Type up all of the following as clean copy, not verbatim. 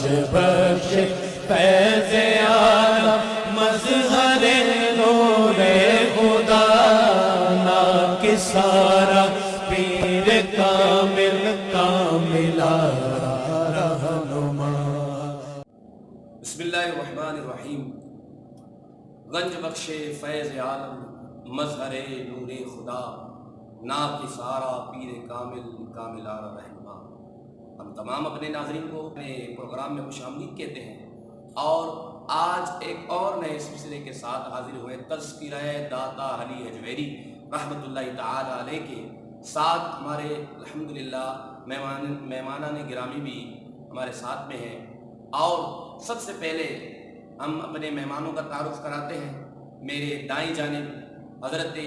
گنج بخش فیض عالم مظہر نور خدا ناکسارا پیر کامل کاملا رہنما۔ بسم اللہ الرحمن الرحیم۔ گنج بخش فیض عالم مظہر نور خدا ناکسارا پیر کامل کاملا رہنما۔ ہم تمام اپنے ناظرین کو اپنے پروگرام میں خوش آمدید کہتے ہیں، اور آج ایک اور نئے سلسلے کے ساتھ حاضر ہوئے تذکرہ داتا علی حجویری رحمۃ اللہ تعالی علیہ کے ساتھ۔ ہمارے الحمدللہ مہمانان گرامی بھی ہمارے ساتھ میں ہیں، اور سب سے پہلے ہم اپنے مہمانوں کا تعارف کراتے ہیں۔ میرے دائیں جانب حضرت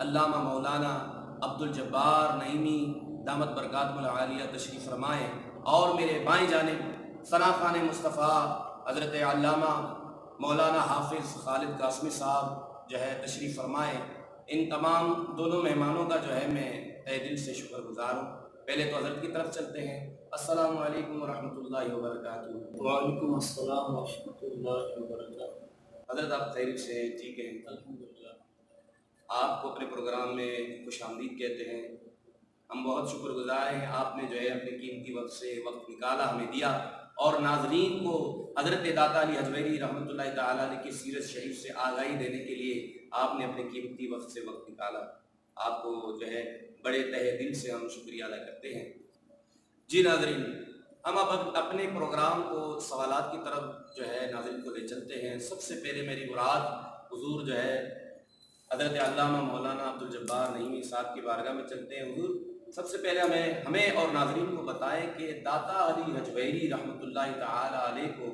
علامہ مولانا عبدالجبار نعیمی دامت برکاتہم العالیہ تشریف فرمائیں، اور میرے بائیں جانب ثنا خان مصطفیٰ حضرت علامہ مولانا حافظ خالد قاسمی صاحب جو ہے تشریف فرمائیں۔ ان تمام دونوں مہمانوں کا جو ہے میں تہ دل سے شکر گزار ہوں۔ پہلے تو حضرت کی طرف چلتے ہیں۔ السلام علیکم ورحمۃ اللہ وبرکاتہ۔ وعلیکم السلام ورحمۃ اللہ وبرکاتہ۔ حضرت آپ خیریت سے ٹھیک ہیں؟ الحمدللہ۔ آپ کو اپنے پروگرام میں خوش آمدید کہتے ہیں۔ ہم بہت شکر گزار ہیں، آپ نے جو ہے اپنے قیمتی وقت سے وقت نکالا، ہمیں دیا، اور ناظرین کو حضرت داتا علی حجویری رحمۃ اللہ تعالیٰ علیہ کی سیرت شریف سے آگاہی دینے کے لیے آپ نے اپنے قیمتی وقت سے وقت نکالا۔ آپ کو جو ہے بڑے تہ دل سے ہم شکریہ ادا کرتے ہیں۔ جی ناظرین، ہم اب اپنے پروگرام کو سوالات کی طرف جو ہے ناظرین کو لے چلتے ہیں۔ سب سے پہلے میری مراد حضور جو ہے حضرت علامہ مولانا عبدالجبار نعیمی صاحب کی بارگاہ میں چلتے ہیں۔ حضور سب سے پہلے ہمیں اور ناظرین کو بتائیں کہ داتا علی حجویری رحمۃ اللہ تعالی علیہ کو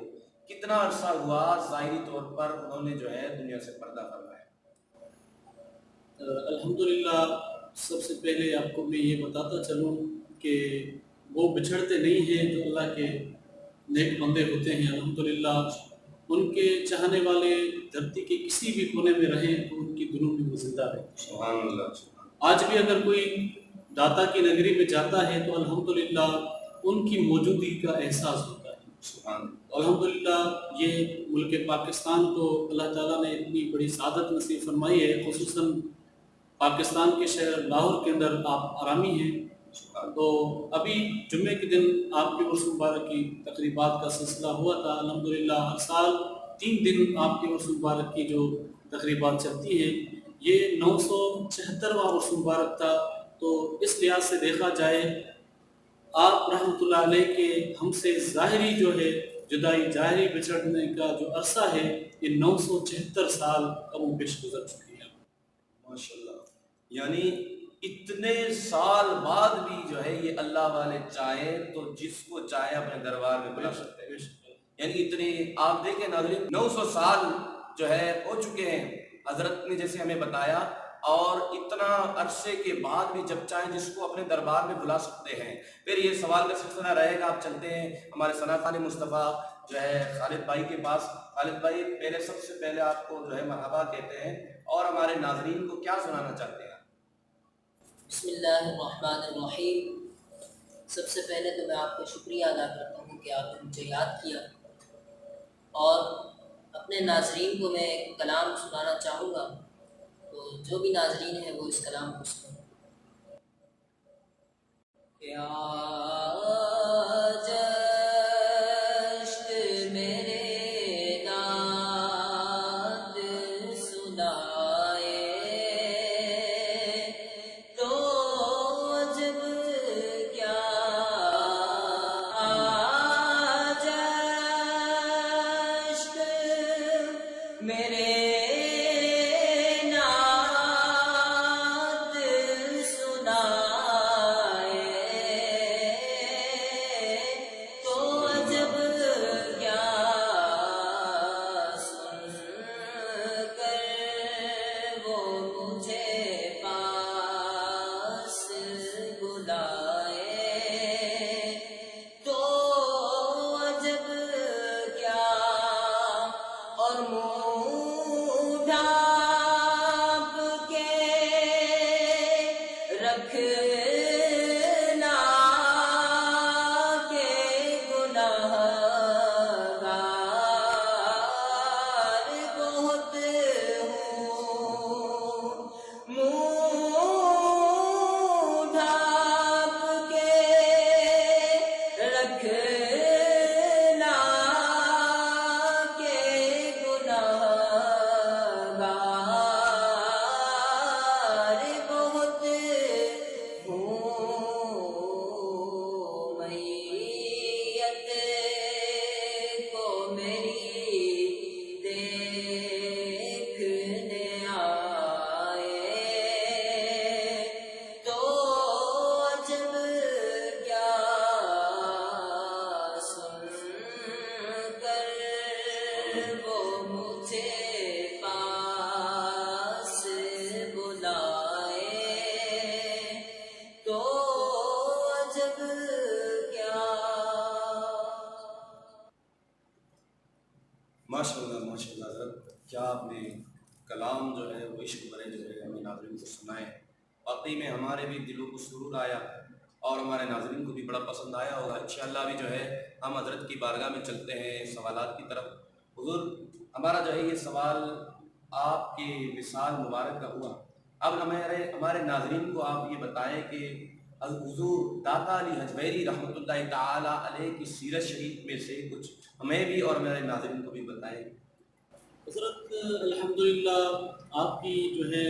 کتنا عرصہ ہوا ظاہری طور پر انہوں نے جو ہے دنیا سے پردہ فرمایا؟ الحمدللہ، سب سے پہلے آپ کو میں یہ بتاتا چلوں کہ وہ بچھڑتے نہیں ہیں جو اللہ کے نیک بندے ہوتے ہیں۔ الحمدللہ ان کے چاہنے والے دھرتی کے کسی بھی کونے میں رہیں تو ان کی دلوں میں وہ زندہ رہے۔ سبحان اللہ۔ آج بھی اگر کوئی داتا کی نگری میں جاتا ہے تو الحمدللہ ان کی موجودگی کا احساس ہوتا ہے۔ سبحان اللہ۔ الحمدللہ یہ ملک پاکستان کو اللہ تعالیٰ نے اتنی بڑی سعادت نصیب فرمائی ہے، خصوصاً پاکستان کے شہر لاہور کے اندر آپ آرامی ہیں۔ تو ابھی جمعے کے دن آپ کے عرس مبارک کی تقریبات کا سلسلہ ہوا تھا۔ الحمدللہ ہر سال 3 دن آپ کے عرس مبارک کی جو تقریبات چلتی ہیں، یہ 976واں عرس مبارک تھا۔ تو اس لحاظ سے دیکھا جائے آپ رحمۃ اللہ علیہ کے ہم سے ظاہری جو ہے جدائی، ظاہری بچھڑنے کا جو عرصہ ہے، یہ 976 سال کم و بیش گزر چکی ہے۔ ماشاءاللہ، یعنی اتنے سال بعد بھی جو ہے یہ اللہ والے چاہیں تو جس کو چاہے اپنے دربار میں بلا سکتے ہیں۔ یعنی اتنے آپ دیکھیں ناظرین، 900 سال جو ہے ہو چکے ہیں حضرت نے جیسے ہمیں بتایا، اور اتنا عرصے کے بعد بھی جب چاہیں جس کو اپنے دربار میں بلا سکتے ہیں۔ پھر یہ سوال کا سلسلہ رہے گا، آپ چلتے ہیں ہمارے ثنا خان مصطفیٰ جو ہے خالد بھائی کے پاس۔ خالد بھائی پہلے سب سے پہلے آپ کو جو ہے مرحبا کہتے ہیں، اور ہمارے ناظرین کو کیا سنانا چاہتے ہیں؟ بسم اللہ الرحمن الرحیم۔ سب سے پہلے تو میں آپ کا شکریہ ادا کرتا ہوں کہ آپ نے مجھے یاد کیا، اور اپنے ناظرین کو میں ایک کلام سنانا چاہوں گا، تو جو بھی ناظرین ہیں وہ اس کلام کو سنیں۔ تو وہ مجھے پاس بلائے تو عجب کیا۔ ماشاءاللہ ماشاءاللہ حضرت، کیا آپ نے کلام جو ہے وہ عشق بھرے جو ہے ہمیں ناظرین کو سنائے، واقعی میں ہمارے بھی دلوں کو سرور آیا اور ہمارے ناظرین کو بھی بڑا پسند آیا ہوگا۔ انشاءاللہ ابھی جو ہے ہم حضرت کی بارگاہ میں چلتے ہیں سوالات کی طرف۔ حضور، ہمارا جو ہے یہ سوال آپ کے وصال مبارک کا ہوا، اب ہمارے ناظرین کو آپ یہ بتائیں کہ حضور داتا علی حجویری رحمۃ اللہ تعالی علیہ کی سیرت شریف میں سے کچھ ہمیں بھی اور ہمارے ناظرین کو بھی بتائیں۔ حضرت الحمدللہ آپ کی جو ہے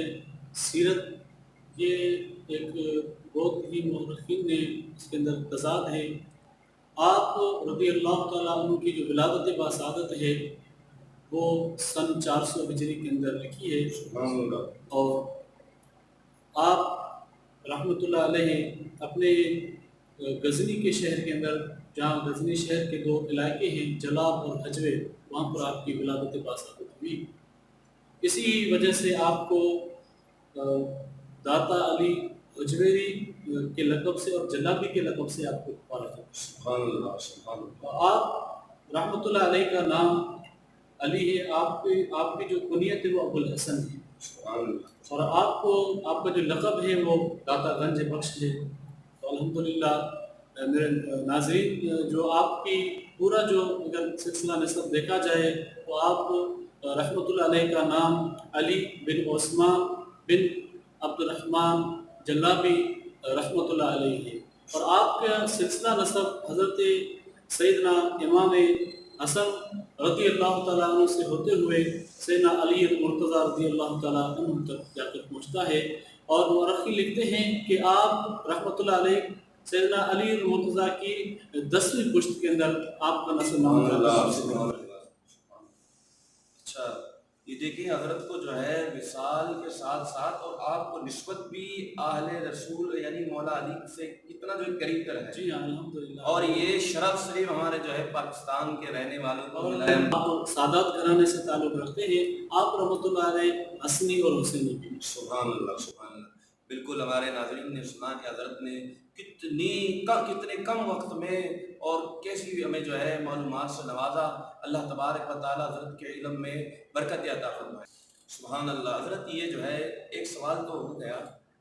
سیرت، یہ ایک بہت ہی مورخین نے اس کے اندر تضاد ہے۔ آپ رضی اللہ تعالیٰ عنہ کی جو ولادت باسعادت ہے وہ سن 400 ہجری کے اندر لکھی ہے، اور آپ رحمۃ اللہ علیہ اپنے غزنی کے شہر کے اندر، جہاں غزنی شہر کے دو علاقے ہیں جلاب اور حجوے، وہاں پر آپ کی ولادت باسعادت ہوئی۔ اسی وجہ سے آپ کو داتا علی حجویری کے لقب سے اور جلابی کے لقب سے آپ کو پکارا جاتا ہے۔ سبحان اللہ سبحان اللہ۔ آپ رحمۃ اللہ علیہ کا نام علی ہے، آپ کی جو کنیت ہے وہ ابو الحسن ہے، سبحان اللہ۔ اور آپ کا جو لقب ہے وہ داتا گنج بخش ہے۔ تو الحمدللہ میرے ناظرین، جو آپ کی پورا جو اگر سلسلہ نسب دیکھا جائے تو آپ رحمۃ اللہ علیہ کا نام علی بن عثمان بن عبد الرحمن جلابی رحمۃ اللہ علیہ ہے، اور آپ کا سلسلہ نسب حضرت سیدنا امام حسن رضی اللہ تعالیٰ عنہ سے ہوتے ہوئے سیدنا علی المرتضیٰ رضی اللہ تعالیٰ عنہ تک جا کر پہنچتا ہے، اور مورخین لکھتے ہیں کہ آپ رحمۃ اللہ علیہ سیدنا علی المرتضیٰ کی 10ویں پشت کے اندر آپ کا نسل نام ہے۔ اچھا، یہ دیکھیں حضرت کو جو ہے وصال کے ساتھ ساتھ اور آپ کو نسبت بھی اہل رسول یعنی مولا علی سے کتنا جو قریب تر ہے۔ جی ہاں الحمدللہ، اور یہ شرف صرف ہمارے جو ہے پاکستان کے رہنے والوں کو ملا ہے۔ آپ سادات گھرانے سے تعلق رکھتے ہیں، آپ رحمۃ اللہ علیہ حسنی اور حسینی بھی۔ سبحان اللہ سبحان اللہ۔ بالکل ہمارے ناظرین نے سنا کہ حضرت نے کتنے کم وقت میں اور کیسی ہمیں جو ہے معلومات سے نوازا۔ اللہ تبارک و تعالیٰ حضرت کے علم میں برکت عطا فرمائے۔ سبحان اللہ۔ حضرت یہ جو ہے ایک سوال تو ہو گیا،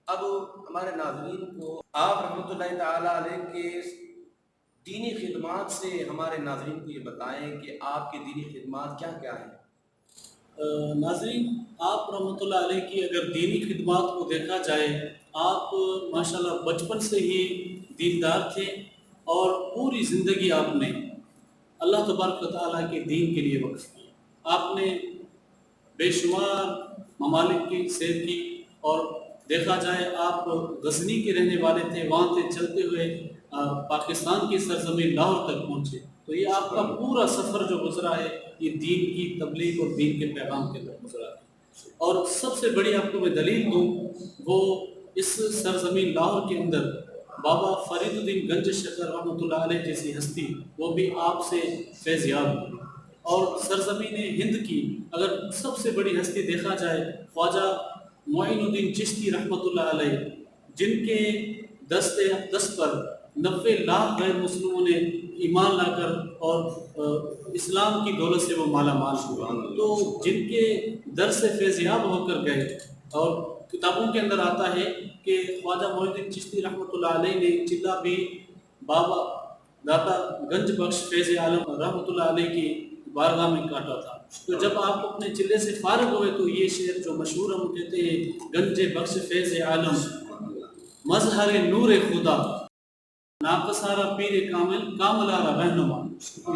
اب ہمارے ناظرین کو آپ رحمۃ اللہ تعالیٰ علیہ کے دینی خدمات سے ہمارے ناظرین کو یہ بتائیں کہ آپ کی دینی خدمات کیا کیا ہیں۔ ناظرین، آپ رحمۃ اللہ علیہ کی اگر دینی خدمات کو دیکھا جائے، آپ ماشاءاللہ بچپن سے ہی دیندار تھے، اور پوری زندگی آپ نے اللہ تبارک و تعالیٰ کے دین کے لیے وقف کی۔ آپ نے بے شمار ممالک کی سیر کی، اور دیکھا جائے آپ غزنی کے رہنے والے تھے، وہاں سے چلتے ہوئے پاکستان کی سرزمین لاہور تک پہنچے۔ تو یہ آپ کا پورا سفر جو گزرا ہے یہ دین کی تبلیغ اور دین کے پیغام کے اندر گزرا ہے۔ اور سب سے بڑی آپ کو میں دلیل دوں، وہ اس سرزمین لاہور کے اندر بابا فرید الدین گنج شکر رحمۃ اللہ علیہ جیسی ہستی، وہ بھی آپ سے فیض یاب ہوئی۔ اور سرزمین ہند کی اگر سب سے بڑی ہستی دیکھا جائے، خواجہ معین الدین چشتی رحمۃ اللہ علیہ، جن کے دست اقدس پر 90 لاکھ غیر مسلموں نے ایمان لا کر اور اسلام کی دولت سے وہ مالا مال ہوئے، تو جن کے در سے فیضیاب ہو کر گئے۔ اور کتابوں کے اندر آتا ہے کہ خواجہ معین الدین چشتی رحمۃ اللہ علیہ نے چلہ بھی بابا داتا گنج بخش فیض عالم رحمۃ اللہ علیہ کی بارگاہ میں کاٹا تھا۔ تو جب آپ اپنے چلے سے فارغ ہوئے تو یہ شعر جو مشہور ہم کہتے ہیں، گنج بخش فیض عالم مظہر نور خدا ناقصارہ پیر کامل کاملارہ رہنما۔ تو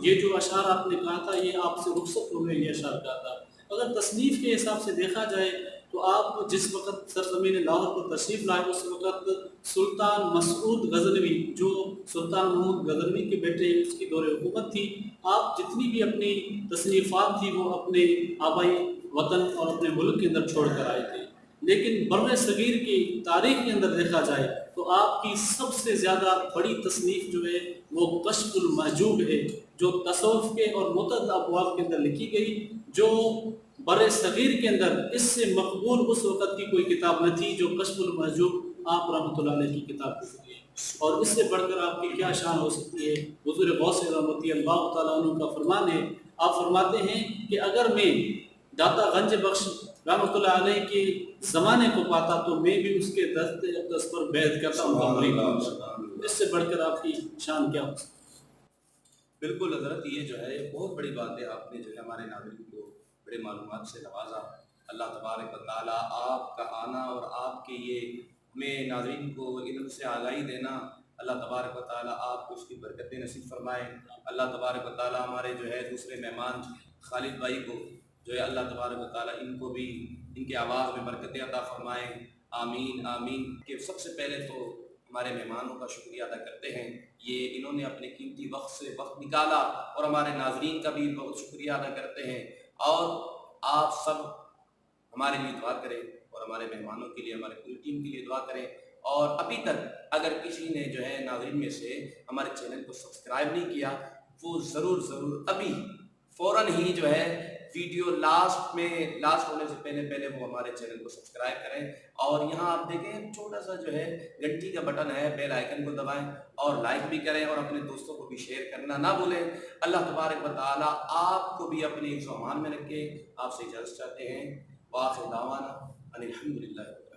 یہ جو اشعار آپ نے کہا تھا، یہ آپ سے رخصت ہوئے یہ اشعار کہا تھا۔ اگر تصنیف کے حساب سے دیکھا جائے تو آپ جس وقت سرزمین لاہور پر تشریف لائے، اس وقت سلطان مسعود غزنوی، جو سلطان محمود غزنوی کے بیٹے، اس کی دور حکومت تھی۔ آپ جتنی بھی اپنی تصنیفات تھی وہ اپنے آبائی وطن اور اپنے ملک کے اندر چھوڑ کر آئے تھے، لیکن بر صغیر کی تاریخ کے اندر دیکھا جائے تو آپ کی سب سے زیادہ بڑی تصنیف جو ہے وہ کشف المحجوب ہے، جو تصوف کے اور متعدد ابواب کے اندر لکھی گئی، جو بر صغیر کے اندر اس سے مقبول اس وقت کی کوئی کتاب نہ تھی جو کشف المحجوب آپ رحمۃ اللہ علیہ کی کتاب کی ہے۔ اور اس سے بڑھ کر آپ کی کیا شان ہو سکتی ہے؟ حضور غوث رحمتی اللہ تعالیٰ عنہ کا فرمان ہے، آپ فرماتے ہیں کہ اگر میں داتا گنج بخش رحمۃ اللہ علیہ کے زمانے کو پاتا تو میں بھی اس کے دست اقدس پر بیعت کرتا ہوں۔ اس سے بڑھ کر آپ کی شان کیا ہو سکتی ہے؟ بالکل حضرت، یہ جو ہے بہت بڑی بات ہے، آپ نے جو ہے ہمارے ناظرین کو بڑے معلومات سے نوازا۔ اللہ تبارک و تعالیٰ آپ کا آنا اور آپ کے یہ ہمیں ناظرین کو علم سے آگاہی دینا، اللہ تبارک و تعالیٰ آپ کو اس کی برکتیں نصیب فرمائے۔ اللہ تبارک و تعالیٰ ہمارے جو ہے دوسرے مہمان خالد بھائی کو جو ہے اللہ تبارک و تعالیٰ ان کو بھی ان کے آواز میں برکتیں عطا فرمائیں، آمین آمین۔ کہ سب سے پہلے تو ہمارے مہمانوں کا شکریہ ادا کرتے ہیں، یہ انہوں نے اپنے قیمتی وقت سے وقت نکالا، اور ہمارے ناظرین کا بھی بہت شکریہ ادا کرتے ہیں۔ اور آپ سب ہمارے لیے دعا کریں اور ہمارے مہمانوں کے لیے، ہمارے پوری ٹیم کے لیے دعا کریں۔ اور ابھی تک اگر کسی نے جو ہے ناظرین میں سے ہمارے چینل کو سبسکرائب نہیں کیا، وہ ضرور ابھی فوراً ہی جو ہے ویڈیو لاسٹ ہونے سے پہلے وہ ہمارے چینل کو سبسکرائب کریں۔ اور یہاں آپ دیکھیں چھوٹا سا جو ہے گھنٹی کا بٹن ہے، بیل آئیکن کو دبائیں اور لائک بھی کریں، اور اپنے دوستوں کو بھی شیئر کرنا نہ بھولیں۔ اللہ تبارک و تعالیٰ آپ کو بھی اپنے حفظ و امان میں رکھے۔ آپ سے اجازت چاہتے ہیں، وآخر دعوانا ان الحمدللہ۔